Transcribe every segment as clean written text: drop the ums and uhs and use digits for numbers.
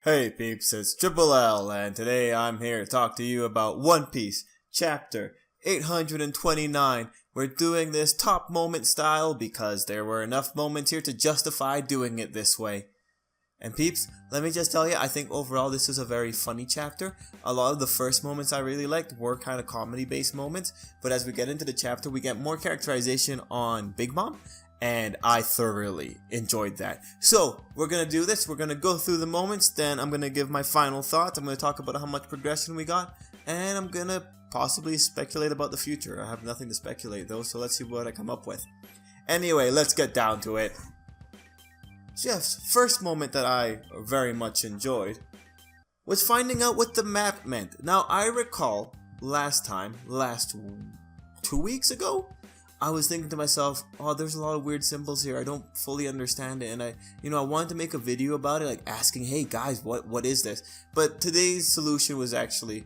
Hey peeps, it's Tripl-L, and today I'm here to talk to you about One Piece, chapter 829. We're doing this top moment style because there were enough moments here to justify doing it this way. And peeps, let me just tell you, I think overall this is a very funny chapter. A lot of the first moments I really liked were kind of comedy-based moments, but as we get into the chapter, we get more characterization on Big Mom, and I thoroughly enjoyed that. So, we're going to do this, we're going to go through the moments, then I'm going to give my final thoughts, I'm going to talk about how much progression we got, and I'm going to possibly speculate about the future. I have nothing to speculate though, so let's see what I come up with. Anyway, let's get down to it. Jeff's first moment that I very much enjoyed was finding out what the map meant. Now, I recall last 2 weeks ago, I was thinking to myself, oh, there's a lot of weird symbols here, I don't fully understand it, and I wanted to make a video about it, like asking, hey guys, what is this? But today's solution was actually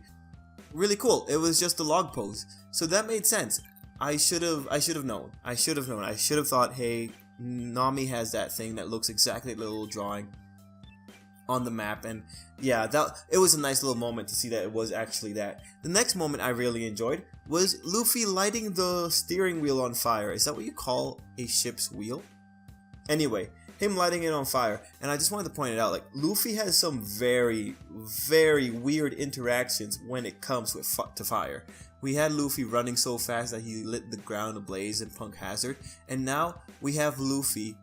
really cool. It was just a log pose, so that made sense. I should have known. I should have thought, hey, Nami has that thing that looks exactly like the little drawing on the map, and yeah, it was a nice little moment to see that it was actually that. The next moment I really enjoyed was Luffy lighting the steering wheel on fire. Is that what you call a ship's wheel? Anyway, him lighting it on fire, and I just wanted to point it out, like, Luffy has some very, very weird interactions when it comes to fire. We had Luffy running so fast that he lit the ground ablaze in Punk Hazard, and now we have Luffy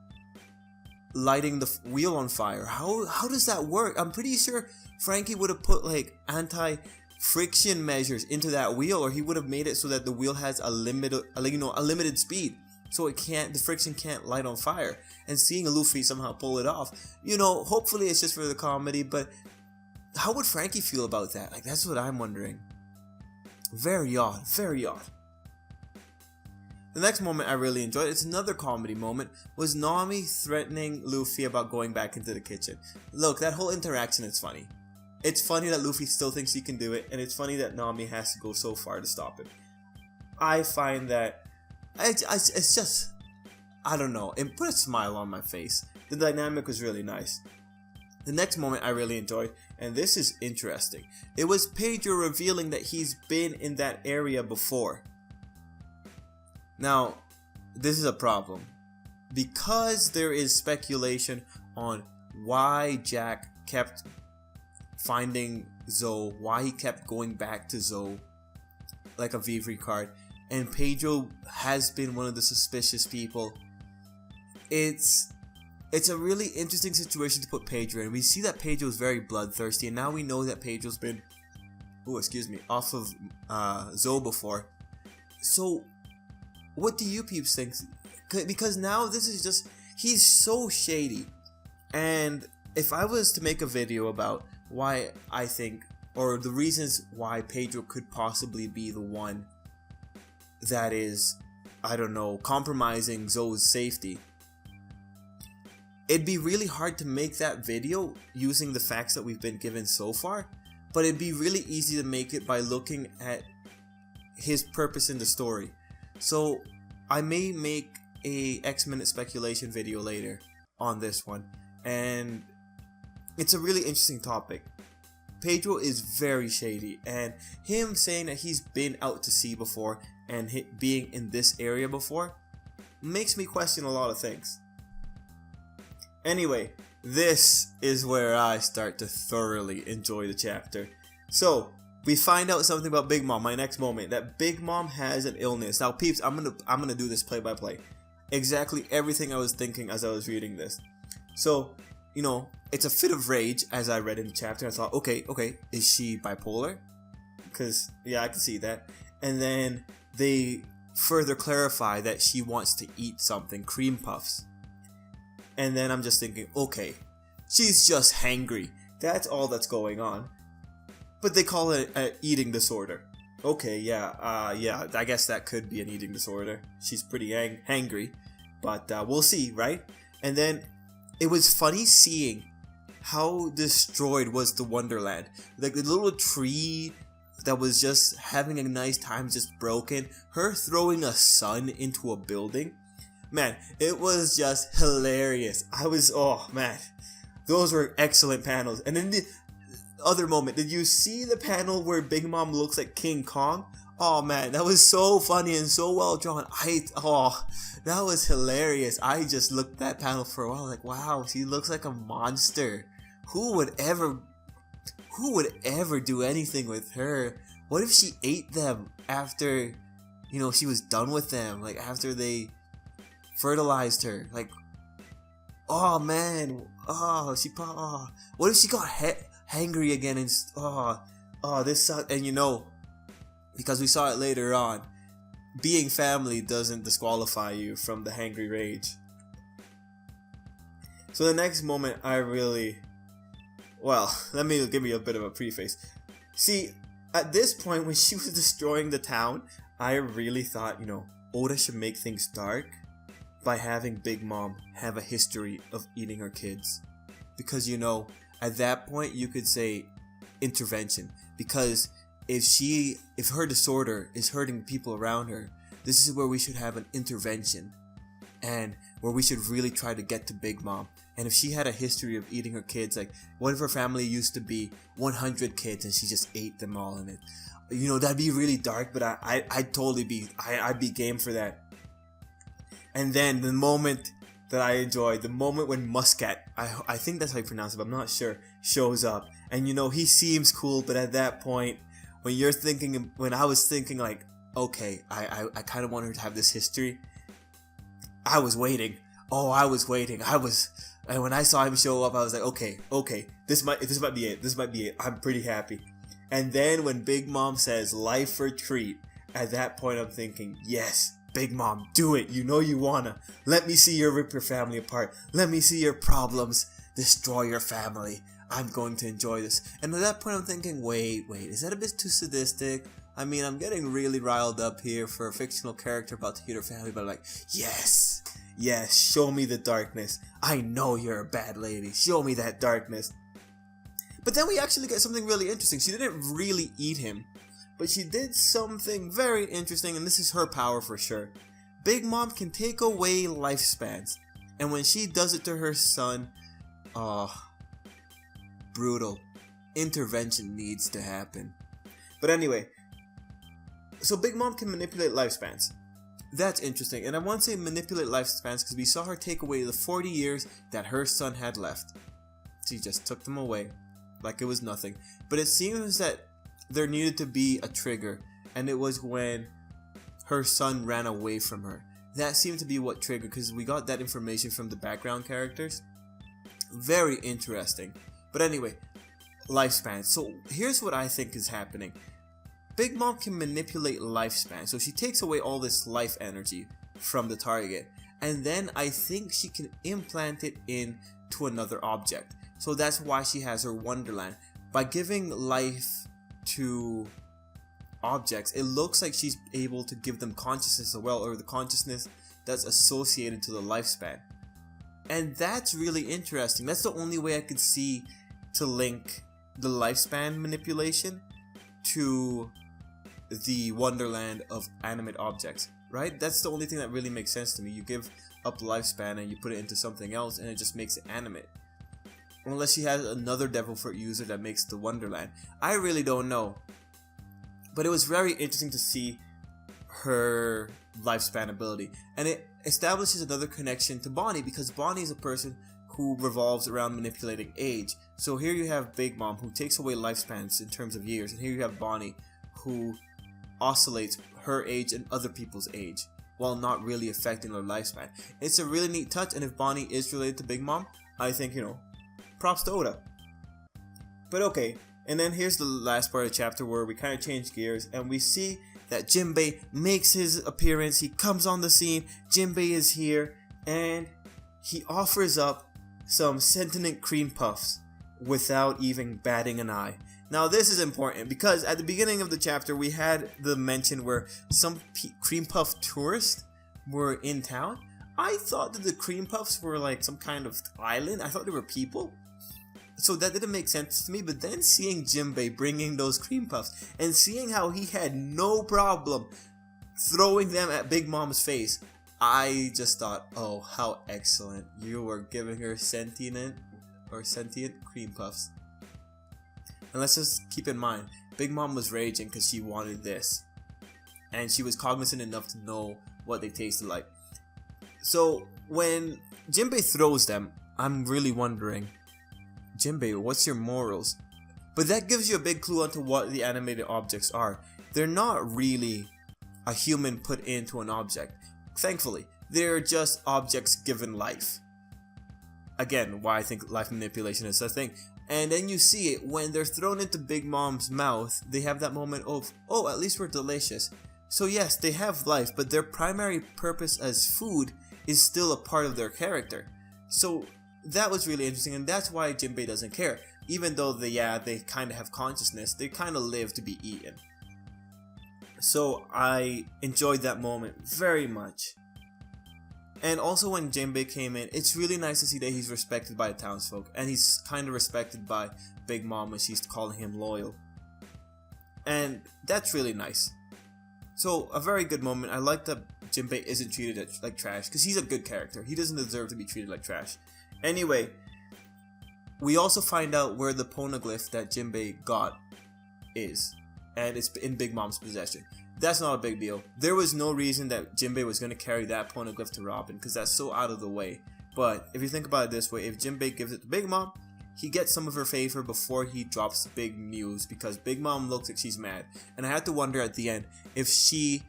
lighting the wheel on fire. How does that work? I'm pretty sure Frankie would have put like anti-friction measures into that wheel, or he would have made it so that the wheel has a limited speed, so the friction can't light on fire. And seeing Luffy somehow pull it off, hopefully it's just for the comedy, but how would Frankie feel about that? Like, that's what I'm wondering. Very odd, very odd. The next moment I really enjoyed, it's another comedy moment, was Nami threatening Luffy about going back into the kitchen. Look, that whole interaction is funny. It's funny that Luffy still thinks he can do it, and it's funny that Nami has to go so far to stop him. I find that, it's just, I don't know, it put a smile on my face. The dynamic was really nice. The next moment I really enjoyed, and this is interesting, it was Pedro revealing that he's been in that area before. Now, this is a problem, because there is speculation on why Jack kept finding Zoe, why he kept going back to Zoe like a Vivre card, and Pedro has been one of the suspicious people. It's a really interesting situation to put Pedro in. We see that Pedro is very bloodthirsty, and now we know that Pedro's been, off of Zoe before. So, what do you peeps think? Because now this is just, he's so shady. And if I was to make a video about why I think, or the reasons why Pedro could possibly be the one that is, I don't know, compromising Zoe's safety, it'd be really hard to make that video using the facts that we've been given so far, but it'd be really easy to make it by looking at his purpose in the story. So I may make a X-minute speculation video later on this one, and it's a really interesting topic. Pedro is very shady, and him saying that he's been out to sea before and being in this area before makes me question a lot of things. Anyway, this is where I start to thoroughly enjoy the chapter. So, we find out something about Big Mom, my next moment, that Big Mom has an illness. Now peeps, I'm gonna do this play by play. Exactly everything I was thinking as I was reading this. So, it's a fit of rage as I read in the chapter. I thought, okay, is she bipolar? Because, yeah, I can see that. And then they further clarify that she wants to eat something, cream puffs. And then I'm just thinking, okay, she's just hangry. That's all that's going on. But they call it an eating disorder. Okay, yeah, I guess that could be an eating disorder. She's pretty hangry, but we'll see, right? And then it was funny seeing how destroyed was the Wonderland. Like the little tree that was just having a nice time just broken. Her throwing a sun into a building. Man, it was just hilarious. Oh man. Those were excellent panels. And then the other moment, did you see the panel where Big Mom looks like King Kong? Oh man, that was so funny and so well drawn. That was hilarious. I just looked at that panel for a while like, wow, she looks like a monster. Who would ever do anything with her? What if she ate them after, she was done with them? Like after they fertilized her? Like, oh man, what if she got hangry again and this sucked? And because we saw it later on, being family doesn't disqualify you from the hangry rage. So the next moment let me give you a bit of a preface. See, at this point when she was destroying the town, I really thought, Oda should make things dark by having Big Mom have a history of eating her kids. Because, at that point you could say intervention. Because if her disorder is hurting people around her, this is where we should have an intervention. And where we should really try to get to Big Mom. And if she had a history of eating her kids, like what if her family used to be 100 kids and she just ate them all in it? That'd be really dark, but I'd be game for that. And then the moment that I enjoyed, the moment when Muscat, I think that's how you pronounce it, but I'm not sure, shows up. And he seems cool, but at that point, when I was thinking like, okay, I kind of want her to have this history, I was waiting. And when I saw him show up, I was like, okay, this might be it. I'm pretty happy. And then when Big Mom says life for treat, at that point I'm thinking, yes, Big Mom, do it. You wanna. Let me see you rip your family apart. Let me see your problems destroy your family. I'm going to enjoy this. And at that point I'm thinking, wait, is that a bit too sadistic? I mean, I'm getting really riled up here for a fictional character about to eat her family, but I'm like, yes, show me the darkness. I know you're a bad lady. Show me that darkness. But then we actually get something really interesting. She didn't really eat him, but she did something very interesting, and this is her power for sure. Big Mom can take away lifespans, and when she does it to her son, brutal. Intervention needs to happen. But anyway, so Big Mom can manipulate lifespans. That's interesting, and I want to say manipulate lifespans because we saw her take away the 40 years that her son had left. She just took them away like it was nothing. But it seems that there needed to be a trigger, and it was when her son ran away from her. That seemed to be what triggered, because we got that information from the background characters. Very interesting. But anyway, lifespan. So here's what I think is happening. Big Mom can manipulate lifespan, so she takes away all this life energy from the target, and then I think she can implant it into another object. So that's why she has her Wonderland. By giving life to objects, it looks like she's able to give them consciousness as well, or the consciousness that's associated to the lifespan. And that's really interesting. That's the only way I could see to link the lifespan manipulation to the Wonderland of animate objects, right? That's the only thing that really makes sense to me. You give up the lifespan and you put it into something else, and it just makes it animate. Unless she has another devil fruit user that makes the Wonderland. I really don't know. But it was very interesting to see her lifespan ability. And it establishes another connection to Bonnie, because Bonnie is a person who revolves around manipulating age. So here you have Big Mom, who takes away lifespans in terms of years. And here you have Bonnie, who oscillates her age and other people's age while not really affecting their lifespan. It's a really neat touch, and if Bonnie is related to Big Mom, I think, props to Oda. But okay, and then here's the last part of the chapter where we kind of change gears and we see that Jinbei makes his appearance. He comes on the scene. Jinbei is here, and he offers up some sentient cream puffs without even batting an eye. Now this is important because at the beginning of the chapter we had the mention where some cream puff tourists were in town. I thought that the cream puffs were like some kind of island. I thought they were people. So that didn't make sense to me, but then seeing Jinbei bringing those cream puffs and seeing how he had no problem throwing them at Big Mom's face, I just thought, oh, how excellent. You were giving her sentient or sentient cream puffs. And let's just keep in mind, Big Mom was raging because she wanted this. And she was cognizant enough to know what they tasted like. So when Jinbei throws them, I'm really wondering, Jinbei, what's your morals? But that gives you a big clue onto what the animated objects are. They're not really a human put into an object. Thankfully, they're just objects given life. Again, why I think life manipulation is a thing. And then you see it when they're thrown into Big Mom's mouth, they have that moment of, oh, at least we're delicious. So yes, they have life, but their primary purpose as food is still a part of their character. So that was really interesting, and that's why Jinbei doesn't care. Even though they kind of have consciousness, they kind of live to be eaten. So I enjoyed that moment very much. And also when Jinbei came in, it's really nice to see that he's respected by the townsfolk, and he's kind of respected by Big Mom when she's calling him loyal. And that's really nice. So a very good moment. I like that Jinbei isn't treated like trash, because he's a good character. He doesn't deserve to be treated like trash. Anyway, we also find out where the poneglyph that Jinbei got is, and it's in Big Mom's possession. That's not a big deal. There was no reason that Jinbei was going to carry that poneglyph to Robin, because that's so out of the way. But if you think about it this way, if Jinbei gives it to Big Mom, he gets some of her favor before he drops the big news, because Big Mom looks like she's mad. And I had to wonder at the end if she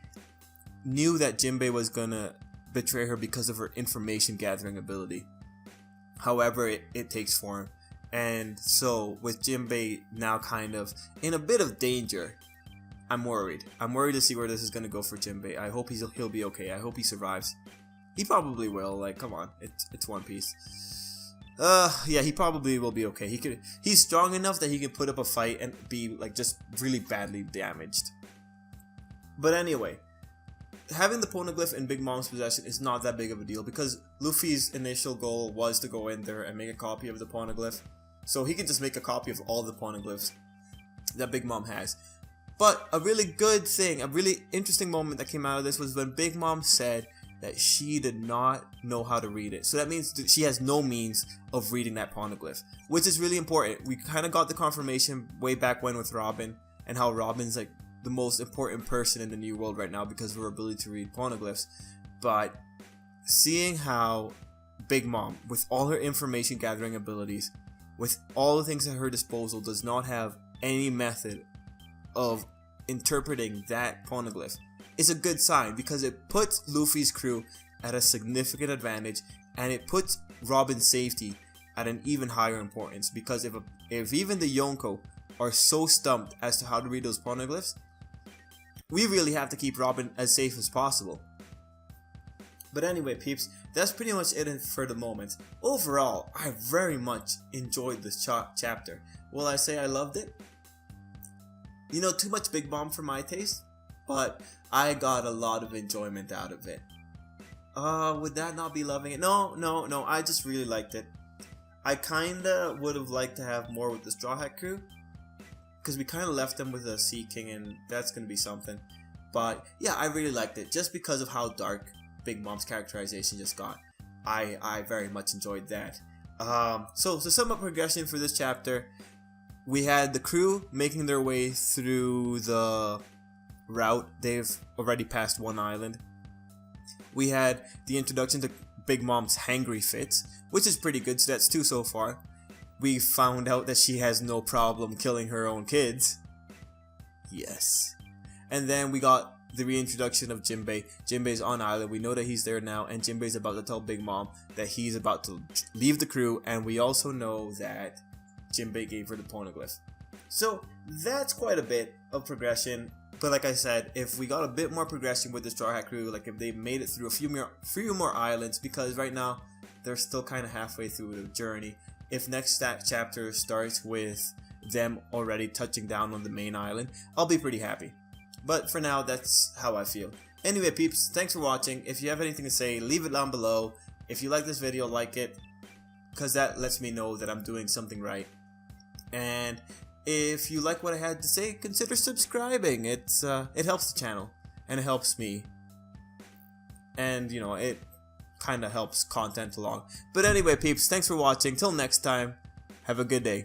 knew that Jinbei was going to betray her because of her information gathering ability. However, it takes form. And so with Jinbei now kind of in a bit of danger, I'm worried. I'm worried to see where this is going to go for Jinbei. I hope he'll be okay. I hope he survives. He probably will. Like, come on. It's One Piece. Yeah, he probably will be okay. He's strong enough that he can put up a fight and be like just really badly damaged. But anyway, having the poneglyph in Big Mom's possession is not that big of a deal, because Luffy's initial goal was to go in there and make a copy of the poneglyph. So he can just make a copy of all the poneglyphs that Big Mom has. But a really good thing, a really interesting moment that came out of this was when Big Mom said that she did not know how to read it. So that means that she has no means of reading that poneglyph, which is really important. We kind of got the confirmation way back when with Robin, and how Robin's like the most important person in the new world right now because of her ability to read poneglyphs. But seeing how Big Mom, with all her information gathering abilities, with all the things at her disposal, does not have any method of interpreting that poneglyph, is a good sign, because it puts Luffy's crew at a significant advantage, and it puts Robin's safety at an even higher importance, because if even the Yonko are so stumped as to how to read those poneglyphs, we really have to keep Robin as safe as possible. But anyway, peeps, that's pretty much it for the moment. Overall, I very much enjoyed this chapter. Will I say I loved it? You know, too much Big Mom for my taste, but I got a lot of enjoyment out of it. Would that not be loving it? No, I just really liked it. I kinda would have liked to have more with the Straw Hat crew, because we kinda left them with a Sea King, and that's gonna be something. But yeah, I really liked it, just because of how dark Big Mom's characterization just got. I very much enjoyed that. So to sum up progression for this chapter, we had the crew making their way through the route. They've already passed one island. We had the introduction to Big Mom's Hangry fits, which is pretty good, so that's 2 so far. We found out that she has no problem killing her own kids. Yes. And then we got the reintroduction of Jinbei. Jinbei's on island. We know that he's there now, and Jinbei's about to tell Big Mom that he's about to leave the crew, and we also know that Jinbei gave her the poneglyph. So that's quite a bit of progression. But like I said, if we got a bit more progression with the Straw Hat crew, like if they made it through a few more islands, because right now they're still kind of halfway through the journey. If next chapter starts with them already touching down on the main island, I'll be pretty happy. But for now, that's how I feel. Anyway, peeps, thanks for watching. If you have anything to say, leave it down below. If you like this video, like it, because that lets me know that I'm doing something right. And if you like what I had to say, consider subscribing. It helps the channel, and it helps me, and you know, it kind of helps content along. But anyway, peeps, thanks for watching. Till next time, Have a good day.